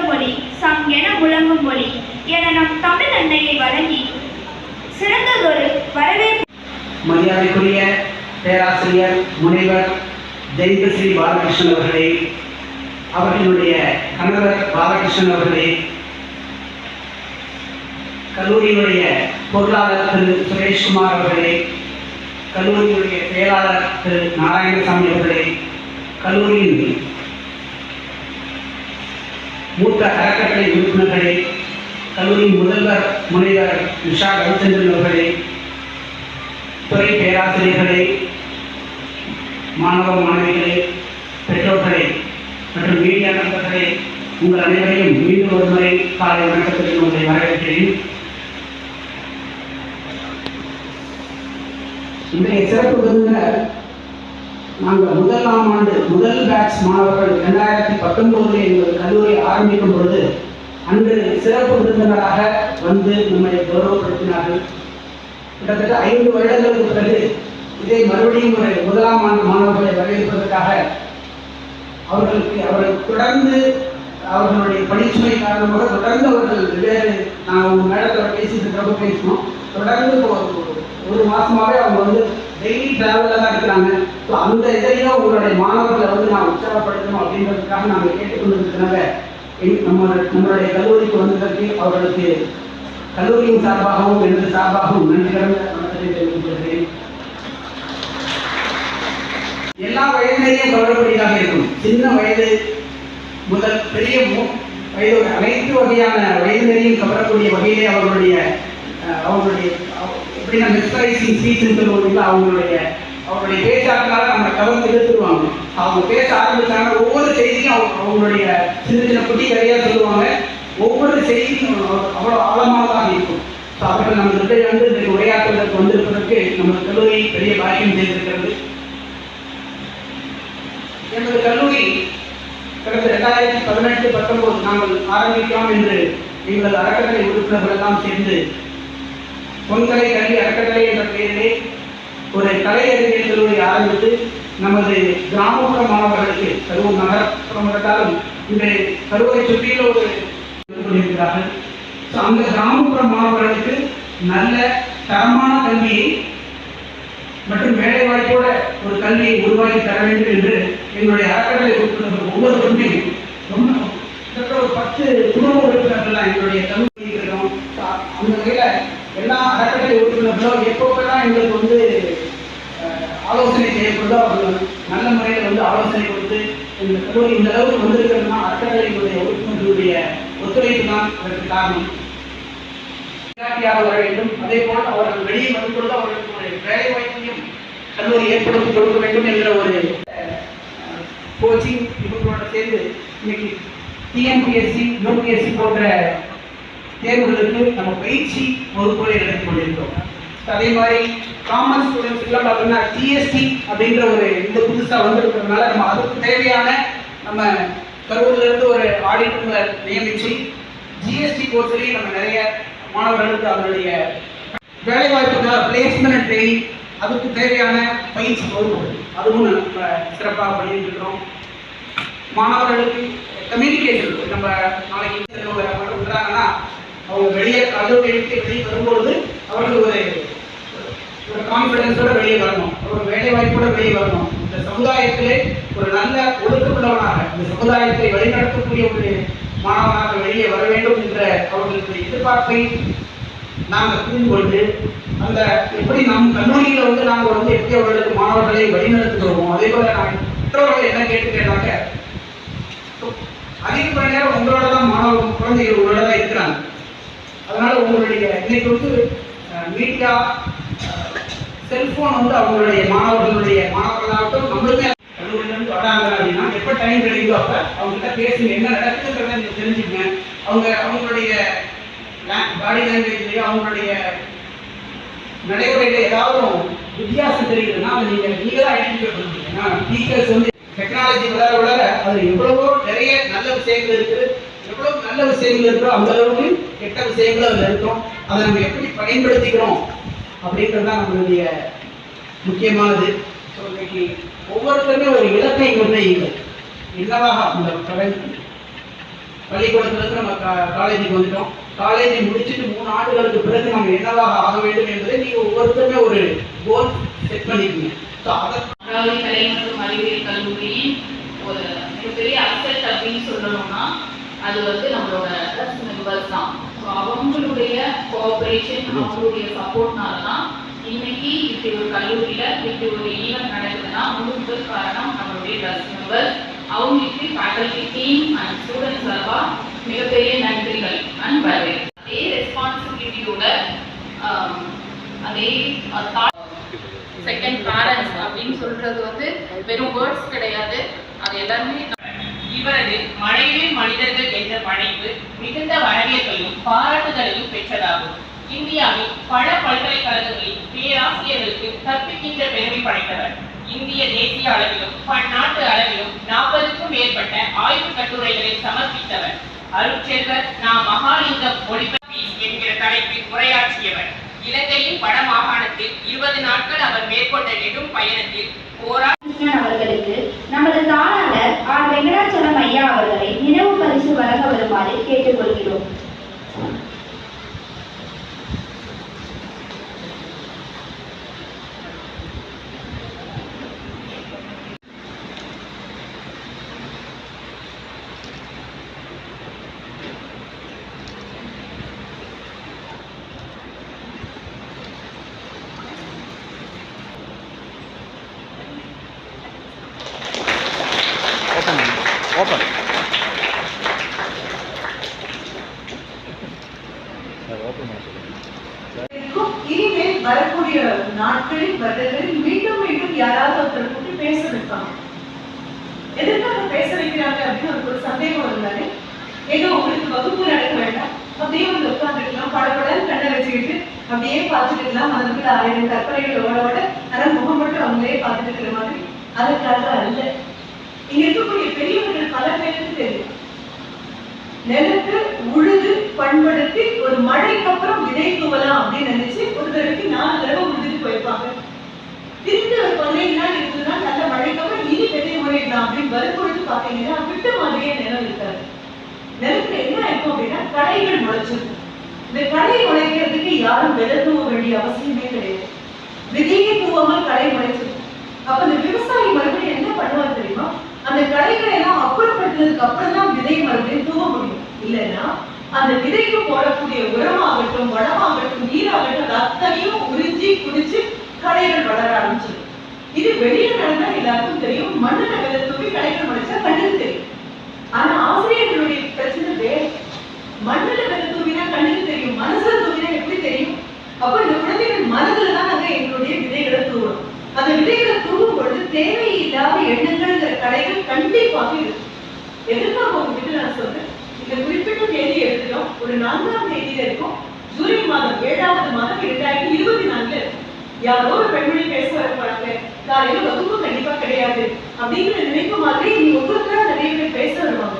மொழி சங்கென முழங்கும் மொழி என நம் தமிழ் அன்னையை வழங்கி சிறந்ததொரு வரவேற்பு. மரியாதைக்குரிய பேராசிரியர் முனைவர் ஜெயந்தி பாலகிருஷ்ணன் அவர்களே, அவர்களுடைய கணவர் பாலகிருஷ்ணன் அவர்களே, கல்லூரியினுடைய பொருளாளர் திரு சுரேஷ்குமார் அவர்களே, கல்லூரியினுடைய செயலாளர் திரு நாராயணசாமி அவர்களே, கல்லூரியின் மூத்த அறக்கட்டளை உறுப்பினர்களே, கல்லூரியின் முதல்வர் முனைவர் விஷா ரவிச்சந்திரன் அவர்களே, துறை பேராசிரியர்களே, மாணவ மாணவிகளே, பெற்றோர்களே மற்றும் மீடியா நண்பர்களே, உங்கள் அனைவரையும் மீண்டும் ஒரு முறை காலை வணக்கத்தில் உங்களை வரவேற்கிறேன். இன்றைய சிறப்பு விருந்தினர் நாங்கள் முதலாம் ஆண்டு முதல் பேட்ச் மாணவர்கள் 2019 எங்கள் கல்லூரி ஆரம்பிக்கும் பொழுது அன்று சிறப்பு விருந்தினராக வந்து நம்மை கௌரவப்படுத்தினார்கள். கிட்டத்தட்ட 5 வருடங்களுக்கு பிறகு இதை மறுபடியும் ஒரு முதலாம் ஆண்டு மாணவர்களை வரவேற்பதற்காக அவர்கள் தொடர்ந்து அவர்களுடைய பணிச்சுமை காரணமாக தொடர்ந்து அவர்கள் வெவ்வேறு நான் மேடத்தோட பேசிட்டு பேசணும். தொடர்ந்து ஒரு மாதமாகவே அவங்க வந்து டெய்லி டிராவலில் தான் இருக்கிறாங்க. ஸோ அந்த இதையும் உங்களுடைய மாணவர்களை வந்து நான் உற்சாகப்படுத்தணும் அப்படின்றதுக்காக நாங்கள் கேட்டுக்கொண்டிருக்கிறனால நம்மளுடைய கல்லூரிக்கு வந்ததற்கு அவர்களுக்கு கல்லூரியின் சார்பாகவும் எனது சார்பாகவும் நன்றி கடந்த வணக்கத்தை தெரிவித்துக் கொள்கிறேன். எல்லா வயதிலேயும் கவரக்கூடியதாக இருக்கும். சின்ன வயது முதல் பெரிய வயது அனைத்து வகையான வயதிலேயும் கவரக்கூடிய வகையிலே அவர்களுடைய எப்படின்னா மெஸ்மரைசிங் ஸ்பீச்னு சொல்லுவாங்க. அவங்களுடைய பேச்சாற்றலால் நம்ம கவர்ந்து இழுத்துருவாங்க. அவங்க பேச ஆரம்பிச்சாங்க ஒவ்வொரு செய்தியும் அவங்களுடைய சின்ன சின்ன குட்டி கதையாக சொல்லுவாங்க. ஒவ்வொரு செய்தியும் அவ்வளோ ஆழமானதாக இருக்கும். ஸோ அவர்கள் நம்ம வந்து இன்றைக்கு உரையாற்றுவதற்கு வந்திருப்பதற்கு நமது கல்லூரி பெரிய பாக்கியம் செய்திருக்கிறது. எமது கல்லூரி கடந்த 2018-19 நாங்கள் ஆரம்பிக்கலாம் என்று எங்களது அறக்கட்டளை உறுப்பினர்கள் எல்லாம் சேர்ந்து பொன்கலை கல்வி அறக்கட்டளை என்ற பெயரிலே ஒரு கலை அறிவியல் கல்லூரி ஆரம்பித்து நமது கிராமப்புற மாணவர்களுக்கு கரூர் நகர்ப்புறம் இருந்தாலும் இன்று கரூரை சுற்றியுள்ள ஒரு கொண்டிருக்கிறார்கள். ஸோ அந்த கிராமப்புற மாணவர்களுக்கு நல்ல தரமான கல்வியை மற்றும் வேலை வாய்ப்போட ஒரு கல்வியை உருவாக்கி தர வேண்டும் என்று எங்களுடைய அறக்கட்டளை உறுப்பினர்கள் ஒவ்வொருவருமே ரொம்ப ஒரு 10 குடும்ப உறுப்பினர்கள் எங்களுடைய கல்லூரி இருக்கிறோம். அந்த வகையில் எல்லா அறக்கட்டளை உறுப்பினர்களும் எப்போப்பெல்லாம் எங்களுக்கு வந்து ஆலோசனை செய்யப்படுதோ அவர்கள் நல்ல முறையில் வந்து ஆலோசனை கொடுத்து இந்த கல்லூரி இந்த அளவுக்கு வந்திருக்கிறதுனா அறக்கட்டளைகளுடைய உறுப்பினர்களுடைய ஒத்துழைப்பு தான் அதற்கு காரணம். வர வேண்டும். அதே போல் அவர்கள் வெளியே வரும்பொழுது அவர்களுக்கு ஒரு வேலை வாய்ப்பையும் கல்லூரி ஏற்படுத்தி கொடுக்க வேண்டும் என்ற ஒரு கோச்சிங் இவங்களோட சேர்ந்து இன்னைக்கு டிஎன்பிஎஸ்சி யூபிஎஸ்சி போன்ற தேர்வுகளுக்கு நம்ம பயிற்சி வகுப்புகளை நடத்தி கொண்டிருக்கிறோம். அதே மாதிரி காமர்ஸ் ஸ்டூடெண்ட்ஸ் எல்லாம் பார்த்தோம்னா ஜிஎஸ்டி அப்படின்ற ஒரு இந்த புதுசாக வந்திருக்கிறதுனால நம்ம அதுக்கு தேவையான நம்ம கல்லூரியிலிருந்து ஒரு ஆடிட்டர்களை நியமித்து ஜிஎஸ்டி கோர்ஸ்லேயும் நம்ம நிறைய மாணவர்களுக்கு அவருடைய வேலைவாய்ப்புக்காக பிளேஸ்மெண்ட் ட்ரைனிங் அதுக்கு தேவையான பயிற்சி வகுப்பு அதுவும் நம்ம சிறப்பாக பண்ணிட்டு இருக்கிறோம். மாணவர்களுக்கு கம்யூனிகேஷன் நம்ம நாளைக்கு விடுறாங்கன்னா அவங்க வெளியே கல்லூரி விட்டு வெளியே வரும்பொழுது அவர்கள் ஒரு கான்ஃபிடன்ஸோட வெளியே வரணும். ஒரு வேலை வாய்ப்போட வெளியே வரணும். இந்த சமுதாயத்திலே ஒரு நல்ல ஒழுக்கமுள்ளவனாக இந்த சமுதாயத்தை வழிநடத்தக்கூடிய ஒரு மாணவனாக வெளியே வர வேண்டும் என்ற அவர்களுடைய எதிர்பார்ப்பை நாங்கள் புரிந்து கொண்டு அந்த எப்படி நம் கல்லூரியில் வந்து நாங்கள் வந்து எப்படி அவர்களுக்கு மாணவர்களை வழிநடத்துகிறோமோ அதே போல நாங்கள் பெற்றோர்கள் என்ன கேட்டுக்கிறேன்னாக்க அதிக நேரம் உங்களோட தான் மாணவ குழந்தைகள் உங்களோட தான் இருக்கிறாங்க. அதனால உங்களுடைய இன்னைக்கு வந்து மீடியா செல்போன் வந்து அவங்களுடைய மாணவர்களாகட்டும் நம்மளுமே கல்லூரியிலேருந்து வராங்க அப்படின்னா எப்போ டைம் கிடைக்குதோ அப்போ அவங்ககிட்ட பேசுங்க, என்ன நடக்குதுன்றதை நீங்கள் தெரிஞ்சுக்கங்க. அவங்களுடைய பாடி லாங்குவேஜ்லேயோ அவங்களுடைய நடைமுறையில் ஏதாவது வித்தியாசம் தெரியுதுன்னா அதை நீங்கள் தான் ஐடென்டிஃபை பண்ணுறீங்க. ஏன்னா டீச்சர்ஸ் வந்து டெக்னாலஜி வளர அது எவ்வளவோ நிறைய நல்ல விஷயங்கள் இருக்குது. எவ்வளவு நல்ல விஷயங்கள் இருக்கோ அந்த அளவுக்கு கெட்ட விஷயங்களும் அதில் இருக்கும். அதை நம்ம எப்படி பயன்படுத்திக்கிறோம் அப்படின்றது தான் நம்மளுடைய முக்கியமானது. ஸோ இன்னைக்கு ஒவ்வொருத்தருமே ஒரு இலக்கை நிர்ணயிங்கள். என்னவாக அந்த பள்ளிக்கூடத்திலிருந்து நம்ம காலேஜுக்கு வந்துட்டோம். காலேஜ் முடிச்சுட்டு 3 ஆண்டுகளுக்கு பிறகு நம்ம என்னவாக ஆக வேண்டும் என்பதை நீங்கள் ஒவ்வொருத்தருமே ஒரு கோல் செட் பண்ணிக்கணும். ஸோ அதை கலை மற்றும் அறிவியல் கல்லூரியின் ஒரு மிகப்பெரிய அசெட் அப்படின்னு சொல்லணும்னா அது நம்மளோட ட்ரஸ்ட் மெம்பர்ஸ் தான். ஸோ அவங்களுடைய கோஆப்ரேஷன், அவங்களுடைய சப்போர்ட்னால தான் இன்னைக்கு இப்படி ஒரு கல்லூரியில் இப்படி ஒரு ஈவெண்ட் நடக்குதுன்னா முதல் காரணம் நம்மளுடைய ட்ரஸ்ட் மெம்பர்ஸ். அவங்களுக்கு ஃபேக்கல்டி டீம் அண்ட் ஸ்டூடெண்ட்ஸ் சார்பாக மிகப்பெரிய நன்றிகள் அண்ட் வரவேற்பு. அதே ரெஸ்பான்சிபிலிட்டியோட அதே செகண்ட் பேரண்ட்ஸ் அப்படின்னு சொல்றது வெறும் வேர்ட்ஸ் கிடையாது, அது எல்லாருமே. இவரது மழையிலே மனிதர்கள் என்ற படைப்பு மிகுந்த வரவேற்பையும் பாராட்டுதலையும் பெற்றதாகும். இந்தியாவின் பல பல்கலைக்கழகங்களில் பேராசிரியர்களுக்கு கற்பிக்கின்ற பெருமை படைத்தவர். இந்திய தேசிய அளவிலும் பன்னாட்டு அளவிலும் 40க்கும் மேற்பட்ட ஆய்வு கட்டுரைகளை சமர்ப்பித்தவர். அருட்செல்வர் நா. மகாலிங்கம் மொழிபெயர்ப்பு என்கிற தலைப்பில் உரையாற்றியவர். இலங்கையின் வட மாகாணத்தில் 20 நாட்கள் அவர் மேற்கொண்ட நெடும் பயணத்தில் அவர்களுக்கு நமது தாளாளர் ஆர். வெங்கடாச்சலம் ஐயா அவர்களை நினைவு பரிசு வழங்க வருமாறு கேட்டுக்கொள்கிறோம். Open. இனிமேல் வரக்கூடிய நாட்களில் வருடங்களில் மீண்டும் மீண்டும் யாராவது ஒருத்தர் கூட்டி பேச வைப்பாங்க. எதற்காக பேச வைக்கிறாங்க அப்படின்னு ஒரு சந்தேகம் இருந்தாலே, ஏதோ உங்களுக்கு வகுப்பு நடக்க வேண்டாம், அப்படியே வந்து உட்காந்துருக்கலாம், படப்படன்னு கண்ணை வச்சுக்கிட்டு அப்படியே பார்த்துட்டு இருக்கலாம். அதுக்குள்ள 1000 கற்பனைகளோட ஆனால் முகம் மட்டும் அவங்களே பார்த்துட்டு இருக்கிற மாதிரி. அதற்காக அல்ல. இங்க இருக்கக்கூடிய பெரியவர்கள் பல பேருக்கு தெரியும், நிலத்து உழுது பண்படுத்தி ஒரு மழைக்கு அப்புறம் விதை தூவலாம் அப்படின்னு நினைச்சு ஒரு தடவைக்கு 4 தடவை உழுதுட்டு போயிருப்பாங்க. திரும்பி ஒரு 15 நாள் இருக்குதுன்னா நல்ல மழைக்கு அப்புறம் இனி விதை முறையிடலாம் அப்படின்னு வரும்பொழுது பாத்தீங்கன்னா விட்டு மாதிரியே நிலம் இருக்காது. நிலத்துல என்ன இருக்கும் அப்படின்னா களைகள் முளைச்சிருக்கும். இந்த களை முளைக்கிறதுக்கு யாரும் விதை தூவ வேண்டிய அவசியமே கிடையாது. விதையை தூவாமல் களை முளைச்சிருக்கும். அப்ப இந்த விவசாயி மறுபடியும் என்ன பண்ணுவாங்க தெரியுமா, அந்த களைகளை எல்லாம் அப்புறப்படுத்தினதுக்கு அப்புறம் தான் விதையை மறுபடியும் தூவ முடியும். இல்லைன்னா அந்த விதைக்கு போடக்கூடிய உரமாகட்டும், வளமாகட்டும், நீராகட்டும், அத்தனையும் உறிஞ்சி குடிச்சு களைகள் வளர ஆரம்பிச்சிடும். இது வெளியில நடந்தா எல்லாருக்கும் தெரியும், மண்ணுல விதை தூவி களைகள் முளைச்சா கண்ணுக்கு தெரியும். ஆனா ஆசிரியர்களுடைய பிரச்சனை வேறு. மண்ணுல விதை தூவினா கண்ணுக்கு தெரியும், மனசுல தூவினா எப்படி தெரியும்? அப்ப இந்த குழந்தைகள் மனதுல தான் நாங்க எங்களுடைய விதைகளை தூவணும். அந்த விதைகளை தூவும் பொழுது தேவையில்லாத எண்ணங்கள் கலைகள் கண்டிப்பாக இருக்கு. எதுக்காக உங்ககிட்ட நான் சொல்றேன், இந்த குறிப்பிட்ட தேதி எடுத்துட்டோம், ஒரு 4ஆம் தேதியில இருக்கும், ஜூலை மாதம் 7வது மாதம் 2024 இருக்கும். யாரோ ஒரு பெண்மணி பேச வரப்பாங்க, காலையில வகுப்பு கண்டிப்பா கிடையாது அப்படிங்கிற நினைப்பு மாதிரி நீ ஒவ்வொருத்தரா நிறைய பேர் பேச வருவாங்க.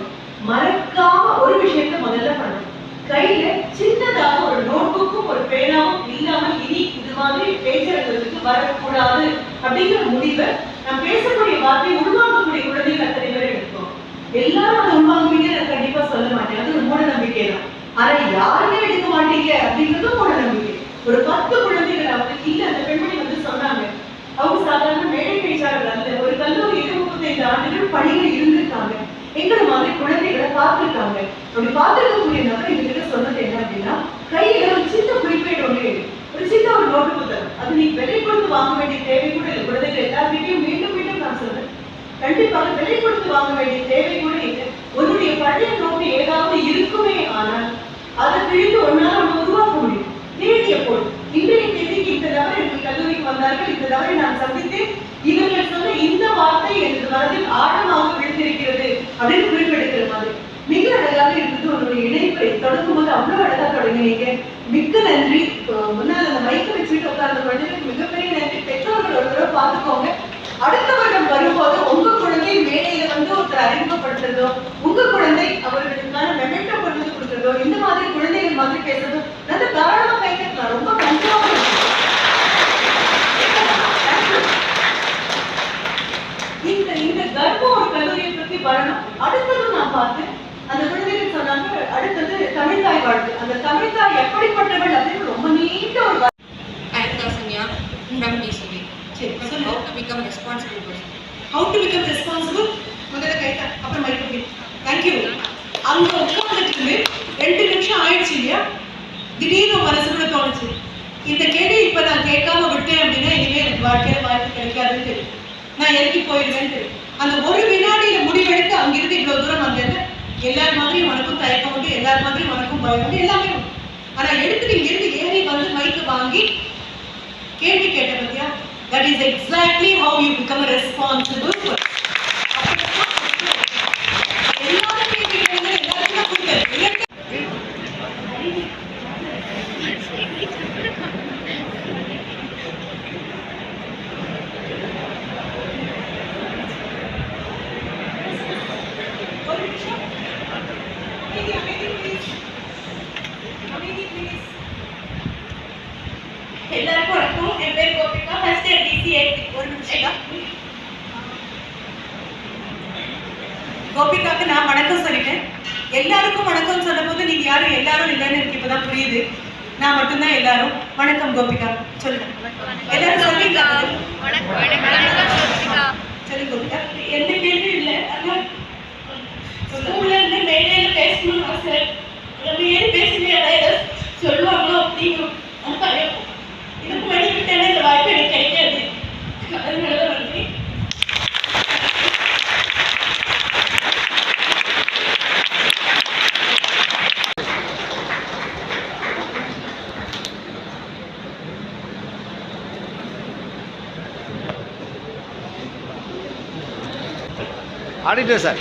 மறக்காம ஒரு விஷயத்த முதல்ல பண்ணணும், கையில சின்னதாக ஒரு நோட்புக்கும் ஒரு பேனாவும் இல்லாமல் இனி இது மாதிரி பேச்சுறதுக்கு வரக்கூடாது அப்படிங்கிற முடிவை நான் பேசக்கூடிய வார்த்தை உள்வாங்கக்கூடிய குழந்தைகள் அத்தனை பேர் எடுப்போம். எல்லாரும் அதை உள்வாங்குவீங்க நான் கண்டிப்பா சொல்ல மாட்டேன், அது ஒரு மூட நம்பிக்கை தான். ஆனா யாருமே எடுக்க மாட்டீங்க அப்படிங்கிறதும் மூட நம்பிக்கை. ஒரு 10 குழந்தைகள் அவங்களுக்கு இல்ல, அந்த பெண்மணி சொன்னாங்க, அவங்க சாதாரண மேடை பேச்சாளர்கள் அல்ல, ஒரு கல்லூரி 35 ஆண்டுகள் பணிகள் இருந்திருக்காங்க, எங்களை மாதிரி குழந்தைகளை பார்த்திருக்காங்க. அப்படி பார்த்திருக்கக்கூடிய நபர் எங்ககிட்ட சொன்னது என்ன அப்படின்னா, கையில ஒரு சின்ன குறிப்பேடு ஒன்று, ஒரு சின்ன ஒரு நோட்டு புத்தகம், அது நீ விலை கொடுத்து வாங்க வேண்டிய தேவை கூட இல்லை. குழந்தைகள் எல்லாருக்கிட்டையும் மீண்டும் மீண்டும் நான் சொல்றேன், கண்டிப்பாக விலை கொடுத்து வாங்க வேண்டிய தேவை கூட இல்லை. உன்னுடைய பழைய நோட்டு ஏதாவது இருக்குமே, ஆனால் அதை பிரித்து ஒன்னால ஒன்று உருவாக்க முடியும். தேதியை போடு, இன்றைய தேதிக்கு இந்த நபர் எங்கள் கல்லூரிக்கு வந்தார்கள், இந்த நபரை நான் சந்தித்தேன், இவர்கள் சொன்ன இந்த வார்த்தை எனது மனதில் ஆழமாக விழுந்திருக்கிறது அப்படின்னு குறிப்பெடுக்கிற மாதிரி மிக அழகாக இருந்தது. உங்களுடைய இணைப்பை தொடங்கும் போது அவ்வளவு அழகா தொடங்கினீங்க, மிக்க நன்றி. முன்னால் அந்த மைக்க வச்சுட்டு உட்கார்ந்த குழந்தைகளுக்கு மிகப்பெரிய நன்றி. பெற்றோர்கள் ஒரு தடவை பார்த்துக்கோங்க, அடுத்த வருடம் வரும்போது உங்க குழந்தை மேடையில ஒருத்தர் அறிமுகப்படுத்துறதோ, உங்க குழந்தை அவர்களுக்கான மெமெண்டோ கொண்டு வந்து கொடுக்குறதோ, இந்த மாதிரி குழந்தைகள் மாதிரி பேசுறதோ நல்ல தாராளமா கைக்கலாம். ரொம்ப கண்டிப்பாக வாழ்த்து. அந்த தமிழ் தாய் எப்படிப்பட்டவள் அப்படின்னு ரொம்ப நீண்ட ஒரு I am Dasanya from DCB. சரி, How சொல்லு. to become responsible person. How to become responsible? முதல்ல கைத்தா, அப்புறம் மைக்கு. தேங்க்யூ. அங்க உட்கார்ந்துட்டு 2 நிமிஷம் ஆயிடுச்சு இல்லையா? திடீர்னு மனசுக்குள்ள தோணுச்சு, இந்த கேள்வி இப்ப நான் கேட்காம விட்டேன் அப்படின்னா இனிமே எனக்கு வாழ்க்கையில வாய்ப்பு கிடைக்காதுன்னு தெரியும், நான் இறக்கி போயிடுவேன்னு தெரியும். அந்த ஒரு வினாடியில முடிவெடுத்து அங்கிருந்து இவ்வளவு தூரம் வந்தேன். எல்லார் மாதிரியும் உனக்கும் தயக்கம் உண்டு, எல்லார் மாதிரியும் உனக்கும் பயம் உண்டு, எல்லாமே உண்டு. ஆனா எடுத்துட்டு இங்கிருந்து ஏறி வந்து மைக்கு வாங்கி கேள்வி கேட்ட பத்தியா, that is exactly how you become a responsible person. எல்லாரும் கேட்கிறீங்க, எல்லாருக்கும் கொடுத்தேன். ஒரு நிமிஷம் அமைதி please. எல்லாருக்கும் வணக்கம். என் பேர் கோபிகா, ஃபர்ஸ்ட் இயர் டிசிஏ. ஒரு நிமிஷம். கோபிகாக்கு நான் வணக்கம் சொல்லிட்டேன். எல்லாருக்கும் வணக்கம் சொல்லும்போது நீங்க யாரும் எல்லாரும் இல்லைன்னு எனக்கு இப்பதான் புரியுது. நான் மட்டும்தான் எல்லாரும். வணக்கம் கோபிகா, சொல்லுங்க. எல்லாரும் சொல்றீங்களா? சரி கோபிகா. எந்த கேள்வியும் இல்லை. ஆனால் ஸ்கூல்ல இருந்து மேடையில பேசணும்னு ஆசை. நம்ம ஏன் பேசலையே, அதாவது சொல்லுவாங்களோ அப்படிங்கும் பயம். இதுக்கு முன்னாடி விட்டேன்னா இந்த வாய்ப்பு எனக்கு கிடைக்காது. அதனாலதான் வந்து ஆடிட்டர் சார்.